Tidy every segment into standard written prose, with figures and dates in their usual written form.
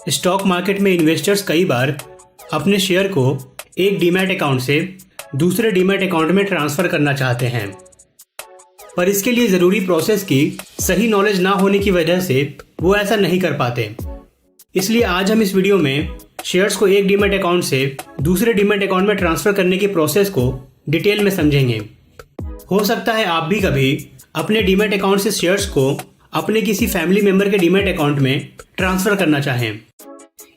Stock market में investors कई बार अपने शेयर को एक डीमैट अकाउंट से दूसरे डीमैट अकाउंट में ट्रांसफ़र करना चाहते हैं, पर इसके लिए ज़रूरी प्रोसेस की सही नॉलेज ना होने की वजह से वो ऐसा नहीं कर पाते। इसलिए आज हम इस वीडियो में शेयर्स को एक डीमैट अकाउंट से दूसरे डीमैट अकाउंट में ट्रांसफ़र करने की प्रोसेस को डिटेल में समझेंगे। हो सकता है आप भी कभी अपने डीमैट अकाउंट से शेयर्स को अपने किसी फैमिली मेंबर के डीमैट अकाउंट में ट्रांसफ़र करना चाहें।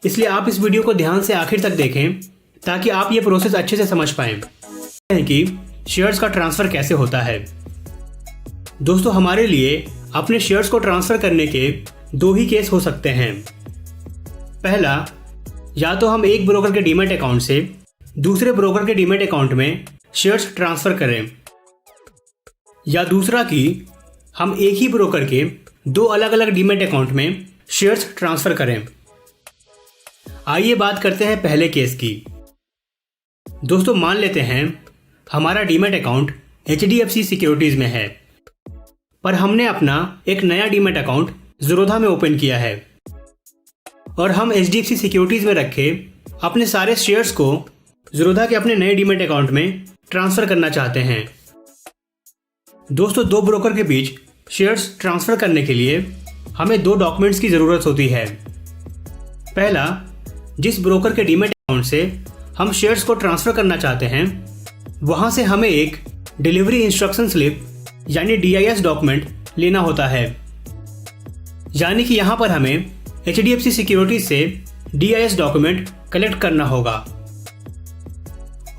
इसलिए आप इस वीडियो को ध्यान से आखिर तक देखें ताकि आप ये प्रोसेस अच्छे से समझ पाएं कि शेयर्स का ट्रांसफ़र कैसे होता है। दोस्तों, हमारे लिए अपने शेयर्स को ट्रांसफ़र करने के दो ही केस हो सकते हैं। पहला, या तो हम एक ब्रोकर के डीमैट अकाउंट से दूसरे ब्रोकर के डीमैट अकाउंट में शेयर्स ट्रांसफ़र करें, या दूसरा कि हम एक ही ब्रोकर के दो अलग अलग डीमैट अकाउंट में शेयर्स ट्रांसफ़र करें। आइए बात करते हैं पहले केस की। दोस्तों, मान लेते हैं हमारा डीमैट अकाउंट HDFC सिक्योरिटीज़ में है, पर हमने अपना एक नया डीमैट अकाउंट ज़ीरोधा में ओपन किया है और हम HDFC सिक्योरिटीज़ में रखे अपने सारे शेयर्स को ज़ीरोधा के अपने नए डीमैट अकाउंट में ट्रांसफ़र करना चाहते हैं। दोस्तों, दो ब्रोकर के बीच शेयर्स ट्रांसफ़र करने के लिए हमें दो डॉक्यूमेंट्स की ज़रूरत होती है। पहला, जिस ब्रोकर के डीमैट अकाउंट से हम शेयर्स को ट्रांसफ़र करना चाहते हैं वहाँ से हमें एक डिलीवरी इंस्ट्रक्शन स्लिप यानी DIS डॉक्यूमेंट लेना होता है। यानी कि यहाँ पर हमें HDFC सिक्योरिटीज़ से DIS डॉक्यूमेंट कलेक्ट करना होगा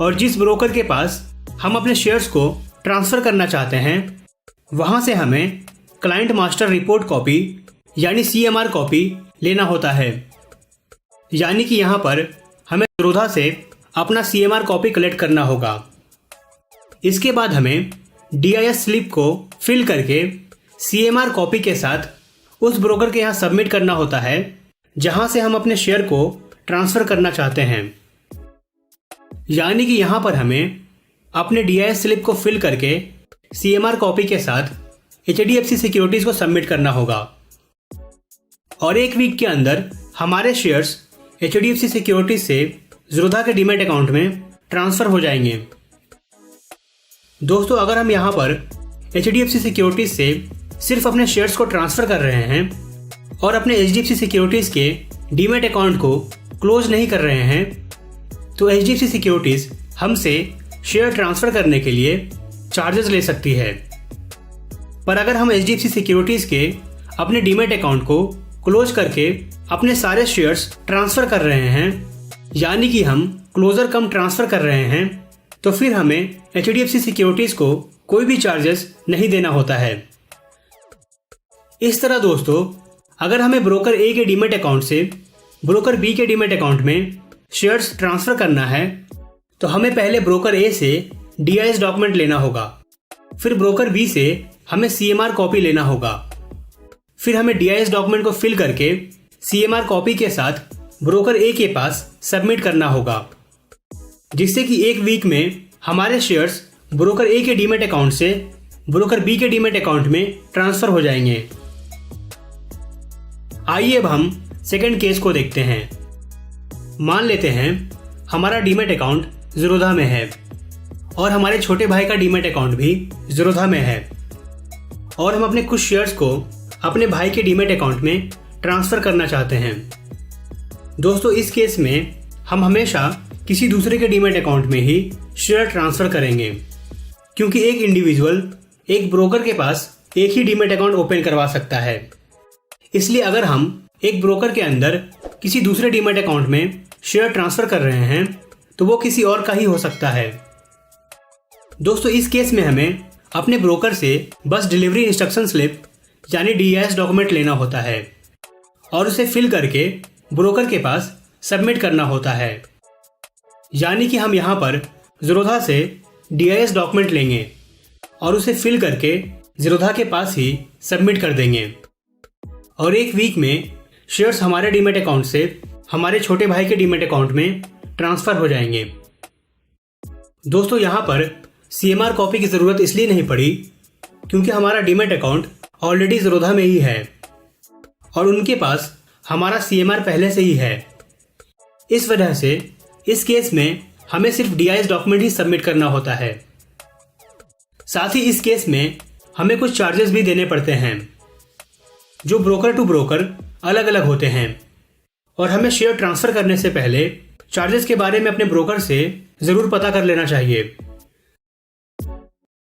और जिस ब्रोकर के पास हम अपने शेयर्स को ट्रांसफ़र करना चाहते हैं वहाँ से हमें क्लाइंट मास्टर रिपोर्ट कॉपी यानी CMR कॉपी लेना होता है। यानी कि यहाँ पर हमें ज़ीरोधा से अपना CMR कॉपी कलेक्ट करना होगा। इसके बाद हमें DIS स्लिप को फिल करके CMR कॉपी के साथ उस ब्रोकर के यहाँ सबमिट करना होता है जहाँ से हम अपने शेयर को ट्रांसफ़र करना चाहते हैं। यानी कि यहाँ पर हमें अपने DIS स्लिप को फिल करके CMR कॉपी के साथ HDFC सिक्योरिटीज़ को सबमिट करना होगा और एक वीक के अंदर हमारे शेयर्स HDFC सिक्योरिटीज़ से ज़ीरोधा के डीमैट अकाउंट में ट्रांसफ़र हो जाएंगे। दोस्तों, अगर हम यहाँ पर HDFC सिक्योरिटीज़ से सिर्फ अपने शेयर्स को ट्रांसफ़र कर रहे हैं और अपने HDFC सिक्योरिटीज़ के डीमैट अकाउंट को क्लोज नहीं कर रहे हैं तो HDFC सिक्योरिटीज़ हमसे शेयर ट्रांसफ़र करने के लिए चार्जेस ले सकती है। पर अगर हम HDFC सिक्योरिटीज़ के अपने डीमैट अकाउंट को क्लोज करके अपने सारे शेयर्स ट्रांसफ़र कर रहे हैं यानी कि हम क्लोजर कम ट्रांसफ़र कर रहे हैं तो फिर हमें HDFC सिक्योरिटीज़ को कोई भी चार्जेस नहीं देना होता है। इस तरह दोस्तों, अगर हमें ब्रोकर A के डीमैट अकाउंट से ब्रोकर B के डीमैट अकाउंट में शेयर्स ट्रांसफ़र करना है तो हमें पहले ब्रोकर A से DIS डॉक्यूमेंट लेना होगा, फिर ब्रोकर B से हमें CMR कॉपी लेना होगा, फिर हमें DIS डॉक्यूमेंट को फिल करके CMR कॉपी के साथ ब्रोकर A के पास सबमिट करना होगा, जिससे कि एक वीक में हमारे शेयर्स ब्रोकर A के डीमैट अकाउंट से ब्रोकर B के डीमैट अकाउंट में ट्रांसफ़र हो जाएंगे। आइए अब हम सेकंड केस को देखते हैं। मान लेते हैं हमारा डीमैट अकाउंट ज़ीरोधा में है और हमारे छोटे भाई का डीमैट अकाउंट भी ज़ीरोधा में है और हम अपने कुछ शेयर्स को अपने भाई के डीमैट अकाउंट में ट्रांसफ़र करना चाहते हैं। दोस्तों, इस केस में हम हमेशा किसी दूसरे के डीमैट अकाउंट में ही शेयर ट्रांसफ़र करेंगे क्योंकि एक इंडिविजुअल एक ब्रोकर के पास एक ही डीमैट अकाउंट ओपन करवा सकता है। इसलिए अगर हम एक ब्रोकर के अंदर किसी दूसरे डीमैट अकाउंट में शेयर ट्रांसफ़र कर रहे हैं तो वो किसी और का ही हो सकता है। दोस्तों, इस केस में हमें अपने ब्रोकर से बस डिलीवरी इंस्ट्रक्शन स्लिप यानी DIS डॉक्यूमेंट लेना होता है और उसे फिल करके ब्रोकर के पास सबमिट करना होता है। यानी कि हम यहाँ पर ज़ीरोधा से DIS डॉक्यूमेंट लेंगे और उसे फिल करके ज़ीरोधा के पास ही सबमिट कर देंगे और एक वीक में शेयर्स हमारे डीमैट अकाउंट से हमारे छोटे भाई के डीमैट अकाउंट में ट्रांसफ़र हो जाएंगे। दोस्तों, यहाँ पर CMR कॉपी की ज़रूरत इसलिए नहीं पड़ी क्योंकि हमारा डीमैट अकाउंट ऑलरेडी ज़ीरोधा में ही है और उनके पास हमारा CMR पहले से ही है। इस वजह से इस केस में हमें सिर्फ DIS डॉक्यूमेंट ही सबमिट करना होता है। साथ ही इस केस में हमें कुछ चार्जेस भी देने पड़ते हैं जो ब्रोकर टू ब्रोकर अलग अलग होते हैं, और हमें शेयर ट्रांसफ़र करने से पहले चार्जेस के बारे में अपने ब्रोकर से ज़रूर पता कर लेना चाहिए।